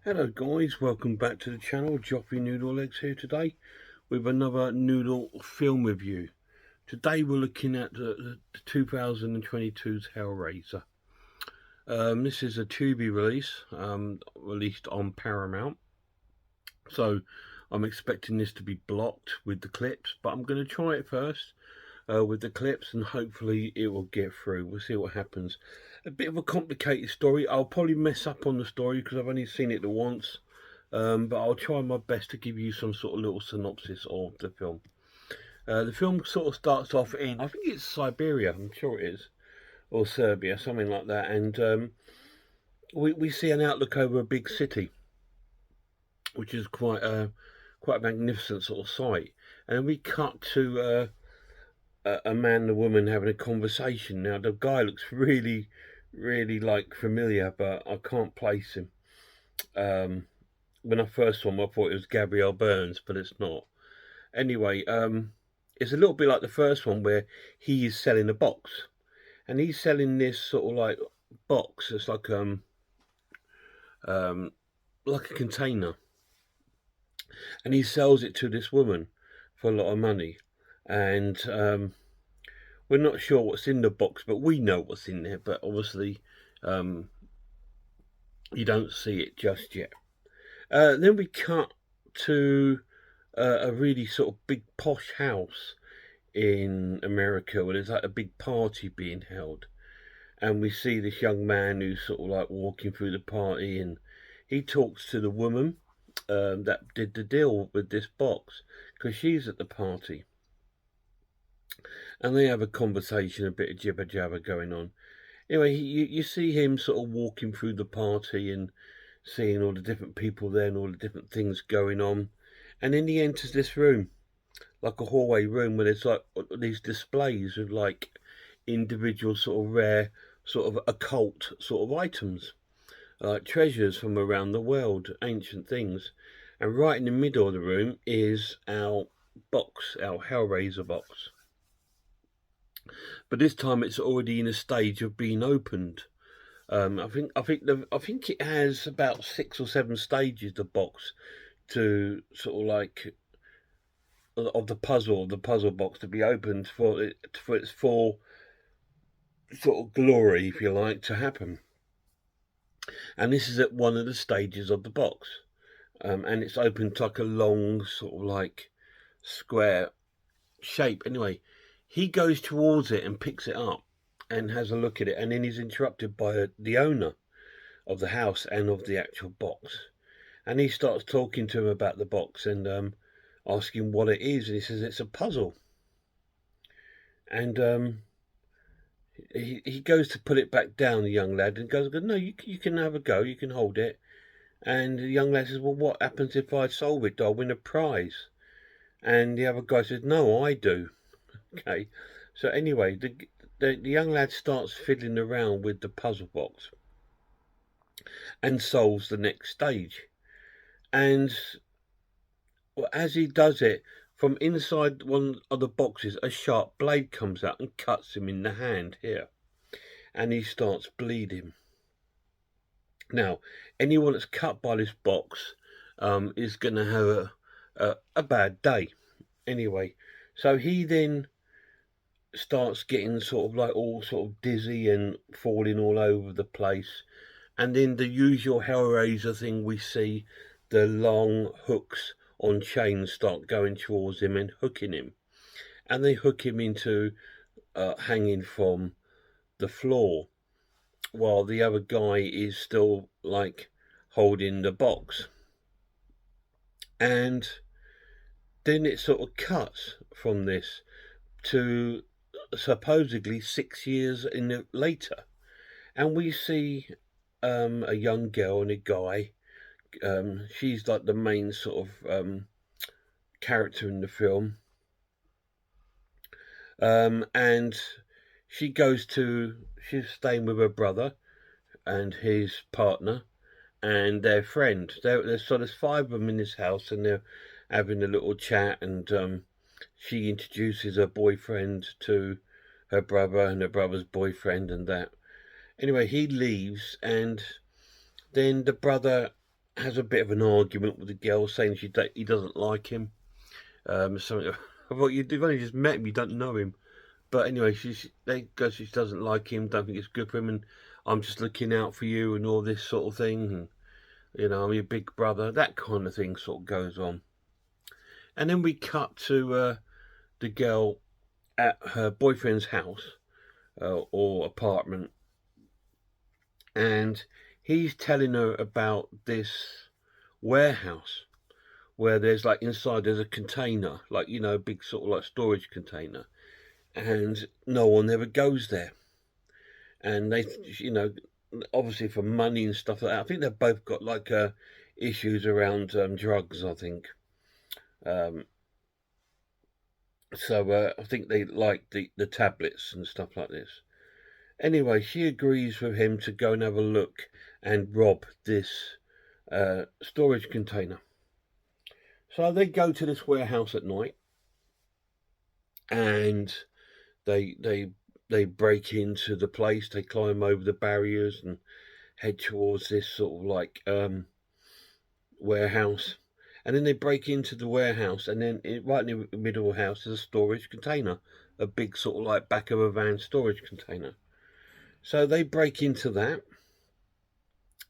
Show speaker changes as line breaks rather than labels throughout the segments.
Hello guys, welcome back to the channel. Joffy Noodle Legs here today with another Noodle film review. Today we're looking at the 2022's Hellraiser. This is a Tubi release, released on Paramount. So I'm expecting this to be blocked with the clips, but I'm going to try it first with the clips and hopefully it will get through. We'll see what happens. A bit of a complicated story. I'll probably mess up on the story because I've only seen it once. But I'll try my best to give you some sort of little synopsis of the film. The film sort of starts off in, I think it's Siberia, I'm sure it is, or Serbia, something like that. And we see an outlook over a big city, which is quite a magnificent sort of sight. And then we cut to a man and a woman having a conversation. Now the guy looks really like familiar, but I can't place him. When I first saw him, I thought it was Gabrielle Burns, but it's not. Anyway, it's a little bit like the first one where he is selling a box, and he's selling this sort of like box. It's like a container, and he sells it to this woman for a lot of money, and we're not sure what's in the box, but we know what's in there. But obviously, you don't see it just yet. Then we cut to a really sort of big posh house in America where there's like a big party being held. And we see this young man who's sort of like walking through the party, and he talks to the woman that did the deal with this box because she's at the party. And they have a conversation, a bit of jibber jabber going on. Anyway, you see him sort of walking through the party and seeing all the different people there and all the different things going on. And then he enters this room, like a hallway room, where there's like these displays of like individual sort of rare, sort of occult sort of items, like treasures from around the world, ancient things. And right in the middle of the room is our box, our Hellraiser box. But this time it's already in a stage of being opened. I think it has about 6 or 7 stages. The box to sort of like of the puzzle box to be opened for its full sort of glory, if you like, to happen. And this is at one of the stages of the box, and it's opened to like a long sort of like square shape. Anyway, he goes towards it and picks it up and has a look at it, and then he's interrupted by the owner of the house and of the actual box, and he starts talking to him about the box and asking what it is, and he says it's a puzzle. And he goes to put it back down, the young lad, and goes, no, you can have a go, you can hold it. And the young lad says, well, what happens if I solve it? Do I win a prize? And the other guy says, no, I do. Okay, so anyway, the young lad starts fiddling around with the puzzle box and solves the next stage. And as he does it, from inside one of the boxes, a sharp blade comes out and cuts him in the hand here. And he starts bleeding. Now, anyone that's cut by this box is going to have a bad day. Anyway, so he then starts getting sort of like all sort of dizzy and falling all over the place. And then the usual Hellraiser thing, we see the long hooks on chains start going towards him and hooking him. And they hook him into hanging from the floor while the other guy is still like holding the box. And then it sort of cuts from this to supposedly 6 years later, and we see a young girl and a guy. She's like the main sort of character in the film, and she's staying with her brother and his partner and their friend. So there's 5 of them in this house, and they're having a little chat, and she introduces her boyfriend to her brother and her brother's boyfriend and that. Anyway, he leaves, and then the brother has a bit of an argument with the girl, saying he doesn't like him. Something. Well, you've only just met him, you don't know him. But anyway, they go, she doesn't like him, don't think it's good for him, and I'm just looking out for you and all this sort of thing. And, you know, I'm your big brother. That kind of thing sort of goes on. And then we cut to the girl at her boyfriend's house or apartment, and he's telling her about this warehouse where there's like inside there's a container, like, you know, a big sort of like storage container, and no one ever goes there. And they, you know, obviously for money and stuff like that. I think they've both got like issues around drugs, I think. Um, so I think they like the tablets and stuff like this. Anyway, she agrees with him to go and have a look and rob this storage container. So they go to this warehouse at night, and they break into the place. They climb over the barriers and head towards this sort of like warehouse. And then they break into the warehouse, and then right in the middle of the house is a storage container, a big sort of like back of a van storage container. So they break into that,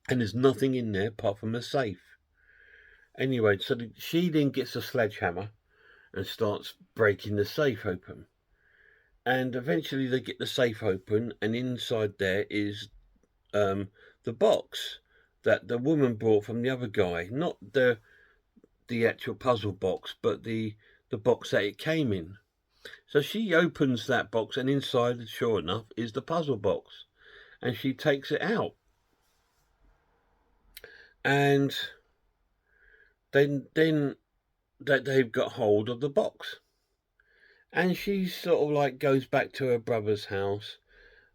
and there's nothing in there apart from a safe. Anyway, so she then gets a sledgehammer and starts breaking the safe open. And eventually they get the safe open, and inside there is the box that the woman brought from the other guy. Not the actual puzzle box, but the box that it came in. So she opens that box, and inside, sure enough, is the puzzle box. And she takes it out. And then they've got hold of the box. And she sort of like goes back to her brother's house,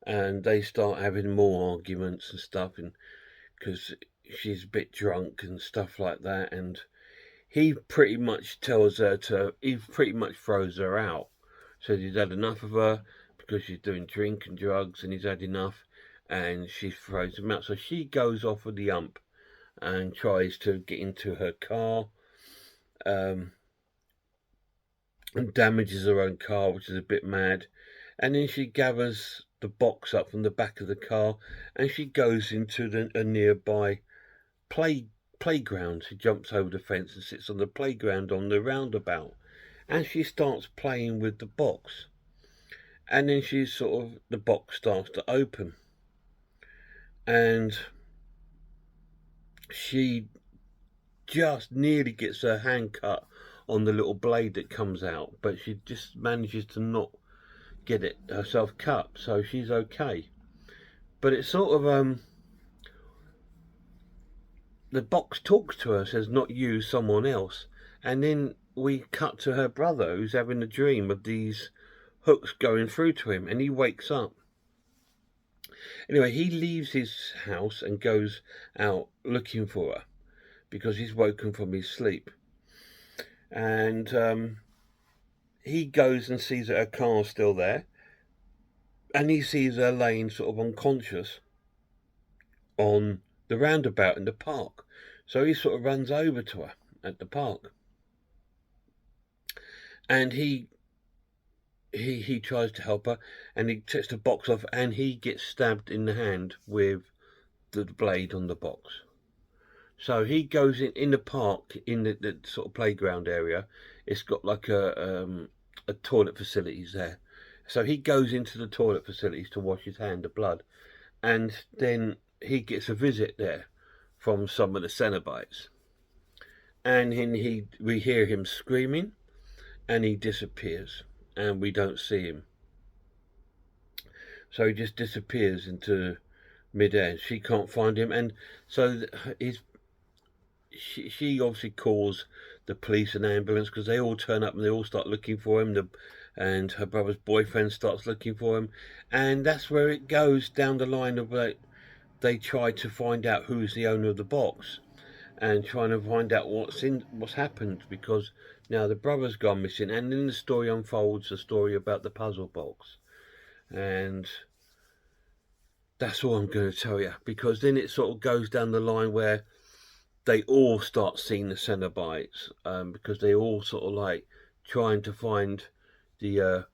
and they start having more arguments and stuff, and because she's a bit drunk and stuff like that. And he pretty much tells her he pretty much throws her out. Says he's had enough of her because she's doing drink and drugs, and he's had enough, and she throws him out. So she goes off with the ump and tries to get into her car, and damages her own car, which is a bit mad. And then she gathers the box up from the back of the car, and she goes into a nearby playground. She jumps over the fence and sits on the playground on the roundabout, and she starts playing with the box. And then the box starts to open, and she just nearly gets her hand cut on the little blade that comes out, but she just manages to not get it herself cut, so she's okay. But it's sort of the box talks to her, says not you, someone else. And then we cut to her brother, who's having a dream of these hooks going through to him, and he wakes up. Anyway, he leaves his house and goes out looking for her because he's woken from his sleep. And he goes and sees that her car's still there, and he sees her laying sort of unconscious on the roundabout in the park. So he sort of runs over to her at the park, and he tries to help her, and he takes the box off, and he gets stabbed in the hand with the blade on the box. So he goes in the park, in the sort of playground area. It's got like a toilet facilities there. So he goes into the toilet facilities to wash his hand of blood, and then he gets a visit there from some of the Cenobites. And we hear him screaming, and he disappears, and we don't see him. So he just disappears into midair. She can't find him, and so she obviously calls the police and ambulance, because they all turn up and they all start looking for him. And her brother's boyfriend starts looking for him, and that's where it goes down the line of like they try to find out who's the owner of the box, and trying to find out what's happened, because now the brother's gone missing. And then the story unfolds, a story about the puzzle box, and that's all I'm going to tell you, because then it sort of goes down the line where they all start seeing the Cenobites, because they all sort of like trying to find the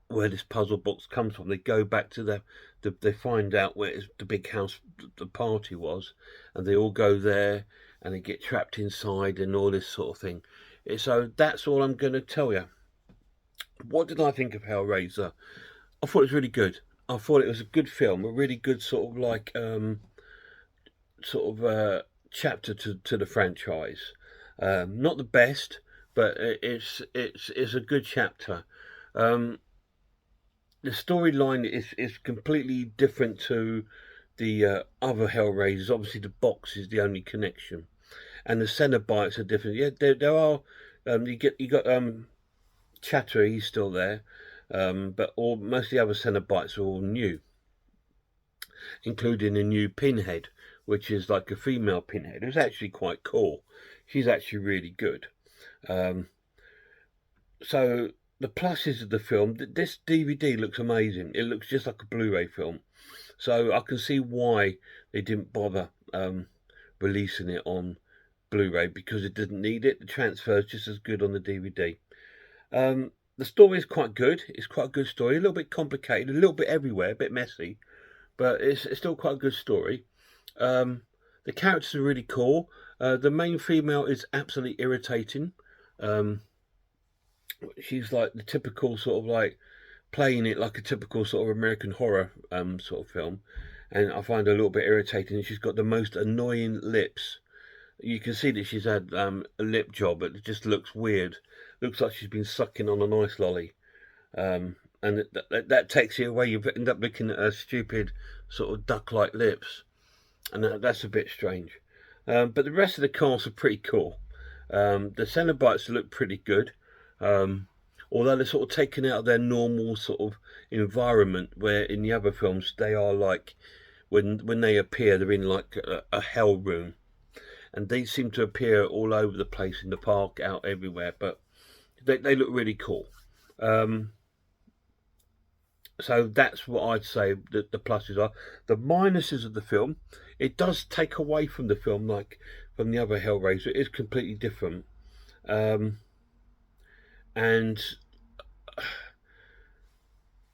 where this puzzle box comes from. They go back to they find out where the big house the party was, and they all go there and they get trapped inside and all this sort of thing. So that's all I'm going to tell you. What did I think of Hellraiser? I thought it was really good. I thought it was a good film, a really good sort of like chapter to the franchise. Not the best, but it's a good chapter. The storyline is completely different to the other Hellraisers. Obviously, the box is the only connection, and the Cenobites are different. Yeah, there are. You got Chatter. He's still there, but most of the other Cenobites are all new, including a new Pinhead, which is like a female Pinhead. It's actually quite cool. She's actually really good. So the pluses of the film, this DVD looks amazing. It looks just like a Blu-ray film. So I can see why they didn't bother releasing it on Blu-ray, because it didn't need it. The transfer is just as good on the DVD. The story is quite good. It's quite a good story. A little bit complicated, a little bit everywhere, a bit messy, but it's still quite a good story. The characters are really cool. The main female is absolutely irritating. She's like the typical sort of like playing it like a typical sort of American horror sort of film, and I find her a little bit irritating. She's got the most annoying lips. You can see that she's had a lip job, but it just looks weird. Looks like she's been sucking on an ice lolly, and that takes you away. You end up looking at her stupid sort of duck-like lips, and that's a bit strange. But the rest of the cast are pretty cool. The Cenobites look pretty good. Although they're sort of taken out of their normal sort of environment, where in the other films they are like, when they appear, they're in like a hell room, and they seem to appear all over the place, in the park, out everywhere, but they look really cool. So that's what I'd say that the pluses are. The minuses of the film, it does take away from the film, like from the other Hellraiser. It is completely different. And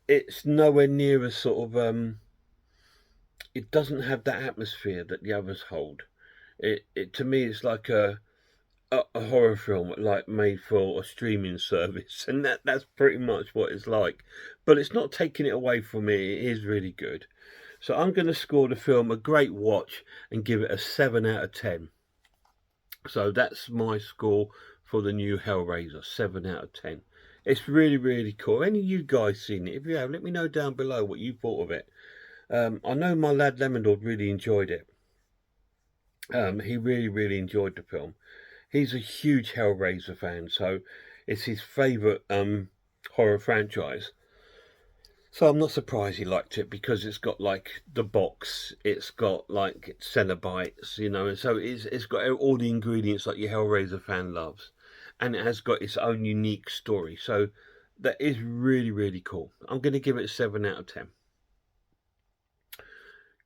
it's nowhere near as sort of it doesn't have that atmosphere that the others hold. It to me, it's like a horror film like made for a streaming service, and that's pretty much what it's like. But it's not taking it away from me. It is really good. So I'm going to score the film a great watch and give it a 7 out of 10. So that's my score for the new Hellraiser, 7 out of 10. It's really, really cool. Any of you guys seen it? If you have, let me know down below what you thought of it. I know my lad Lemondord really enjoyed it. He really, really enjoyed the film. He's a huge Hellraiser fan, so it's his favourite horror franchise. So I'm not surprised he liked it, because it's got like the box, it's got like Cenobites, you know, and so it's got all the ingredients like your Hellraiser fan loves, and it has got its own unique story. So that is really, really cool. I'm going to give it a 7 out of 10.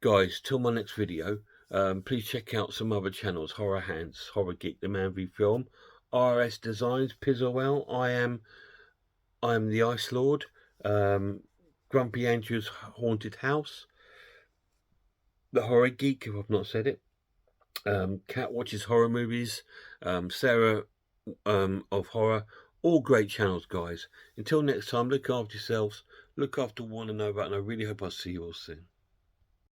Guys, till my next video, please check out some other channels: Horror Hands, Horror Geek, The Man v Film, RS Designs, Pizzowell, I am the Ice Lord, Grumpy Andrew's Haunted House, The Horror Geek, if I've not said it, Cat Watches Horror Movies, Sarah of Horror. All great channels, guys. Until next time, look after yourselves, look after one another, and I really hope I'll see you all soon.